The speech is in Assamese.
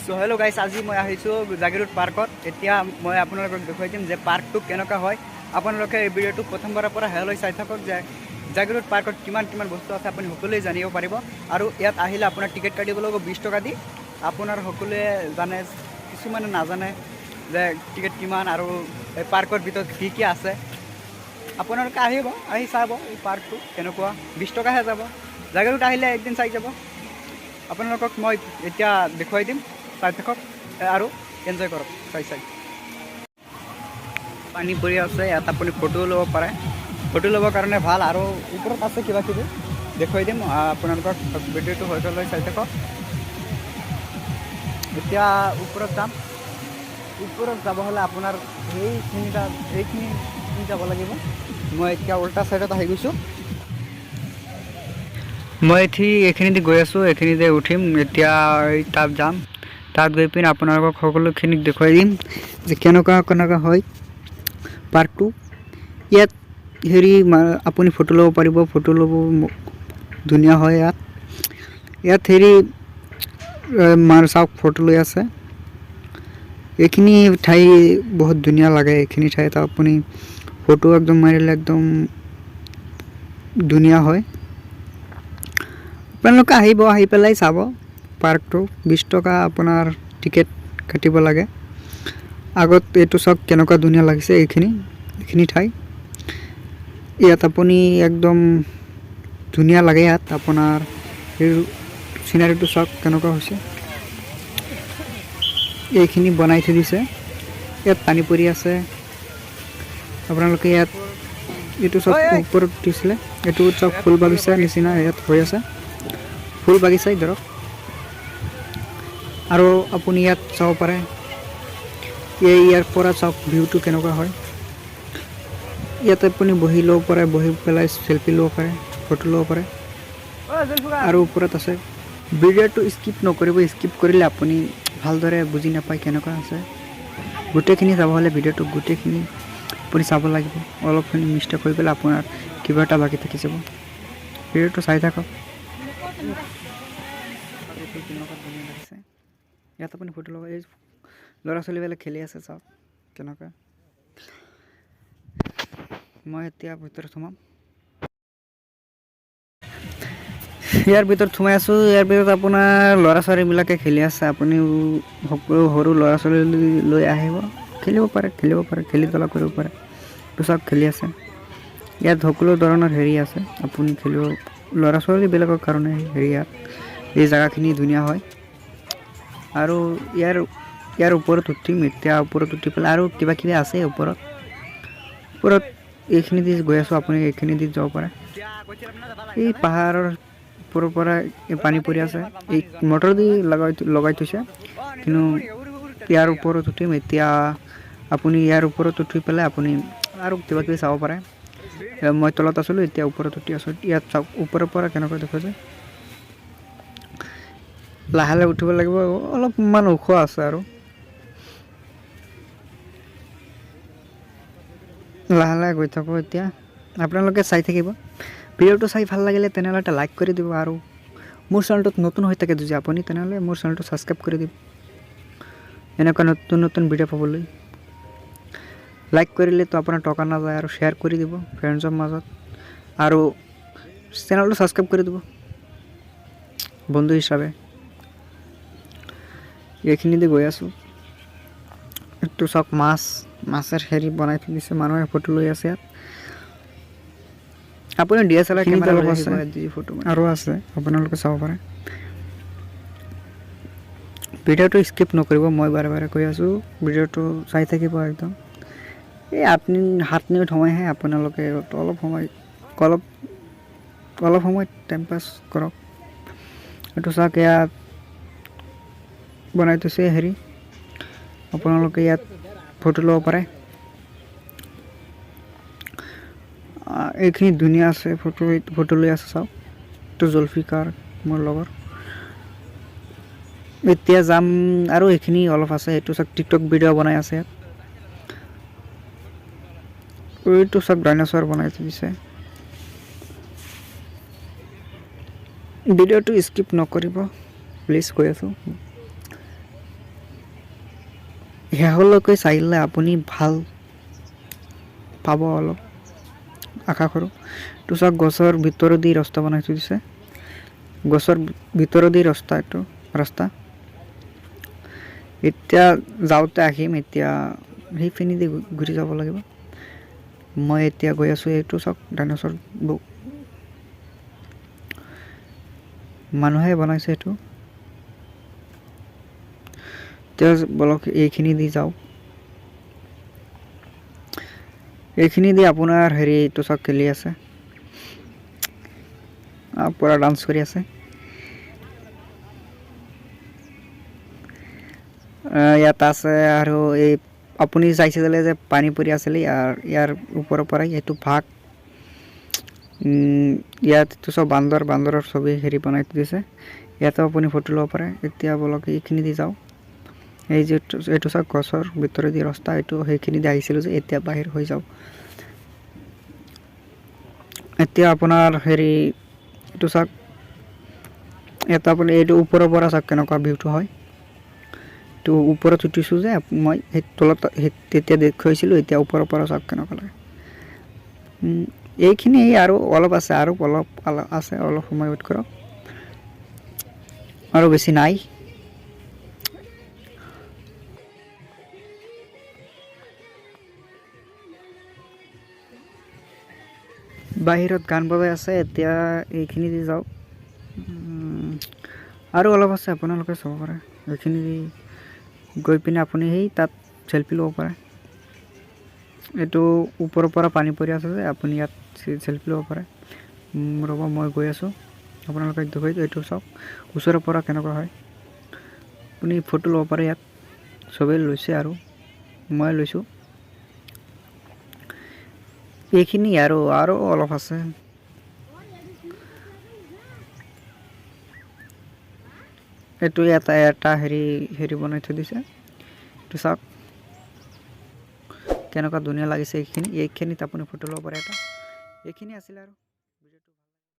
সো হেল্ল' গাইছ, আজি মই আহিছোঁ জাগিৰোড পাৰ্কত। এতিয়া মই আপোনালোকক দেখুৱাই দিম যে পাৰ্কটো কেনেকুৱা হয়। আপোনালোকে এই ভিডিঅ'টো প্ৰথমবাৰৰ পৰা শেষলৈ চাই থাকক যে জাগিৰোড পাৰ্কত কিমান কিমান বস্তু আছে আপুনি সকলোৱে জানিব পাৰিব। আৰু ইয়াত আহিলে আপোনাৰ টিকেট কাটিব লাগিব 20 টকা দি। আপোনাৰ সকলোৱে জানে, কিছুমানে নাজানে যে টিকেট কিমান আৰু এই পাৰ্কৰ ভিতৰত কি কি আছে। আপোনালোকে আহিব, আহি চাব এই পাৰ্কটো কেনেকুৱা। 20 টকাহে যাব। জাগিৰোড আহিলে একদিন চাই যাব। আপোনালোকক মই এতিয়া দেখুৱাই দিম, চাই থাকক আৰু এনজয় কৰক চাই। পানী পৰি আছে, ইয়াত আপুনি ফটো ল'ব পাৰে। ফটো ল'বৰ কাৰণে ভাল। আৰু ওপৰত আছে কিবা কিবি দেখুৱাই দিম আপোনালোকক। ভিডিঅ'টো হয়তলৈ চাই থাকক। এতিয়া ওপৰত যাম। ওপৰত যাব হ'লে আপোনাৰ এইখিনি যাব লাগিব। মই এতিয়া উল্টা ছাইডত আহি গৈছোঁ। মই এইখিনিতে গৈ আছোঁ, এইখিনিতে উঠিম এতিয়া। তাত যাম, তাত গৈ পিনে আপোনালোকক সকলোখিনিক দেখুৱাই দিম যে কেনেকুৱা হয় পাৰ্কটো। ইয়াত আপুনি ফটো ল'ব পাৰিব। ফটো ল'ব ধুনীয়া হয় ইয়াত চাওক ফটো লৈ আছে। এইখিনি ঠাই বহুত ধুনীয়া লাগে। এইখিনি ঠাইত আপুনি ফটো একদম মাৰিলে একদম ধুনীয়া হয়। আপোনালোকে আহিব, আহি পেলাই চাব পাৰ্কটো। 20 টকা আপোনাৰ টিকেট কাটিব লাগে। আগত এইটো চাওক কেনেকুৱা ধুনীয়া লাগিছে এইখিনি ঠাই। ইয়াত আপুনি একদম ধুনীয়া লাগে। ইয়াত আপোনাৰ এই চিনাৰীটো চাওক কেনেকুৱা হৈছে। এইখিনি বনাই থৈ দিছে। ইয়াত পানী পৰি আছে। আপোনালোকে ইয়াত এইটো চব ওপৰত উঠিছিলে। এইটো চব ফুল বাগিচা নিচিনা ইয়াত হৈ আছে। ফুল বাগিচাই ধৰক। আৰু আপুনি ইয়াত চাব পাৰে, ইয়াৰ পৰা চাওক ভিউটো কেনেকুৱা হয়। ইয়াত আপুনি বহি ল'ব পাৰে, বহি পেলাই চেলফি ল'ব পাৰে, ফটো ল'ব পাৰে। আৰু ওপৰত আছে। ভিডিঅ'টো স্কিপ নকৰিব। স্কিপ কৰিলে আপুনি ভালদৰে বুজি নাপায় কেনেকুৱা আছে। গোটেইখিনি চাব হ'লে ভিডিঅ'টো গোটেইখিনি আপুনি চাব লাগিব। অলপখিনি মিষ্টেক হৈ পেলাই আপোনাৰ কিবা এটা বাকী থাকি যাব। ভিডিঅ'টো চাই থাকক। ধুনীয়া লাগিছে। ইয়াত আপুনি ফটো ল'ব। এই ল'ৰা ছোৱালীবিলাক খেলি আছে, চাওক কেনেকুৱা। মই এতিয়া ভিতৰত সোমাম। ইয়াৰ ভিতৰত সোমাই আছোঁ। ইয়াৰ ভিতৰত আপোনাৰ ল'ৰা ছোৱালীবিলাকে খেলি আছে। আপুনি সকলো সৰু ল'ৰা ছোৱালী লৈ আহিব, খেলিব পাৰে, খেলি ধূলা কৰিব পাৰে। তো চাওক খেলি আছে। ইয়াত সকলো ধৰণৰ আছে। আপুনি খেলিব, ল'ৰা ছোৱালীবিলাকৰ কাৰণে ইয়াত এই জেগাখিনি ধুনীয়া হয়। আৰু ইয়াৰ ওপৰত উঠিম এতিয়া। ওপৰত উঠি পেলাই আৰু কিবা কিবি আছে ওপৰত এইখিনি দি গৈ আছোঁ। আপুনি এইখিনি দি যাব পাৰে। এই পাহাৰৰ ওপৰৰ পৰা পানী পৰি আছে। এই মটৰ দি লগাই থৈছে। কিন্তু ইয়াৰ ওপৰত উঠিম এতিয়া। আপুনি ইয়াৰ ওপৰত উঠি পেলাই আপুনি আৰু কিবা কিবি চাব পাৰে। মই তলত আছিলোঁ, এতিয়া ওপৰত উঠি আছোঁ। ইয়াত চাওক ওপৰৰ পৰা কেনেকৈ দেখা যায়। লাহে লাহে উঠিব লাগিব, অলপমান ওখ আছে আৰু লাহে লাহে গৈ থাকোঁ। এতিয়া আপোনালোকে চাই থাকিব। ভিডিঅ'টো চাই ভাল লাগিলে তেনেহ'লে এটা লাইক কৰি দিব। আৰু মোৰ চেনেলটোত নতুন হৈ থাকে যদি আপুনি, তেনেহ'লে মোৰ চেনেলটো ছাবস্ক্ৰাইব কৰি দিব। এনেকুৱা নতুন ভিডিঅ' পাবলৈ লাইক কৰিলেতো আপোনাৰ টকা নাযায়। আৰু শ্বেয়াৰ কৰি দিব ফ্ৰেণ্ডছৰ মাজত। আৰু চেনেলটো ছাবস্ক্ৰাইব কৰি দিব বন্ধু হিচাপে। এইখিনিতে গৈ আছোঁ। এইটো চাওক মাছৰ বনাই থৈ দিছে। মানুহে ফটো লৈ আছে। ইয়াত আপুনি DSLR কেমেৰা লৈ আহিব, ফটো আৰু আছে, আপোনালোকে চাব পাৰে। ভিডিঅ'টো স্কিপ নকৰিব। মই বাৰে বাৰে কৈ আছোঁ, ভিডিঅ'টো চাই থাকিব একদম। এই 7 মিনিট সময়হে আপোনালোকে অলপ সময় টাইম পাছ কৰক। এইটো চাওক ইয়াত বনাই থৈছে আপোনালোকে ইয়াত ফটো ল'ব পাৰে। এইখিনি ধুনীয়া আছে। ফটো লৈ আছে চাওক। এইটো জুলফিকাৰ মোৰ লগৰ। এতিয়া যাম আৰু এইখিনি অলপ আছে। এইটো চাওক টিকটক ভিডিঅ' বনাই আছে। এইটো চাওক ডাইন'ছৰ বনাই থৈ দিছে। ভিডিঅ'টো স্কিপ নকৰিব প্লিজ, কৈ আছোঁ। শেষলৈকে চাইলে আপুনি ভাল পাব অলপ আশা কৰোঁ। এইটো চাওক গছৰ ভিতৰেদি ৰাস্তা বনাই থৈ দিছে, গছৰ ভিতৰেদি ৰাস্তা এতিয়া যাওঁতে আহিম, এতিয়া সেইপিনেদি ঘূৰি যাব লাগিব। মই এতিয়া গৈ আছোঁ। এইটো চাওক ডাইন'ছৰ বুক মানুহে বনাইছে এইটো। এতিয়া বলক এইখিনি দি যাওঁ। এইখিনি দি আপোনাৰ হেৰি এইটো চাওক খেলি আছে, পূৰা ডান্স কৰি আছে। ইয়াত আছে আৰু এই আপুনি চাইছিলে যে পানী পৰি আছিলে ইয়াৰ ওপৰৰ পৰাই এইটো ভাগ। ইয়াত এইটো চব বান্দৰৰ ছবি হেৰি বনাই দিছে, ইয়াতো আপুনি ফটো ল'ব পাৰে। এতিয়া বলক এইখিনি দি যাওঁ। এই যে এইটো চাওক গছৰ ভিতৰেদি ৰাস্তা, এইটো সেইখিনি দি আহিছিলোঁ যে এতিয়া বাহিৰ হৈ যাওঁ। এতিয়া আপোনাৰ হেৰি এইটো চাওক, ইয়াত আপুনি এইটো ওপৰৰ পৰা চাওক কেনেকুৱা ভিউটো হয়। তো ওপৰত উঠিছোঁ যে মই সেই তলত তেতিয়া দেখুৱাইছিলোঁ, এতিয়া ওপৰৰ পৰা চাওক কেনেকুৱা লাগে। এইখিনি আৰু অলপ আছে, অলপ সময় ৱেইট কৰক, আৰু বেছি নাই। বাহিৰত গান বজাই আছে, এতিয়া এইখিনি দি যাওক। আৰু অলপ আছে, আপোনালোকে চাব পাৰে। এইখিনি গৈ পিনে আপুনি সেই তাত চেল্ফি ল'ব পাৰে। এইটো ওপৰৰ পৰা পানী পৰি আছে যে আপুনি ইয়াত চেল্ফি ল'ব পাৰে। ৰ'ব মই গৈ আছোঁ, আপোনালোকে দেখুৱাই এইটো চাওক ওচৰৰ পৰা কেনেকুৱা হয়। আপুনি ফটো ল'ব পাৰে, ইয়াত চবেই লৈছে আৰু মই লৈছোঁ। এইখিনি আৰু অলপ আছে। এইটো এটা হেৰি বনাই থৈ দিছে, এইটো চাওক কেনেকুৱা ধুনীয়া লাগিছে। এইখিনিত আপুনি ফটো ল'ব পাৰে এটা। এইখিনি আছিলে আৰু।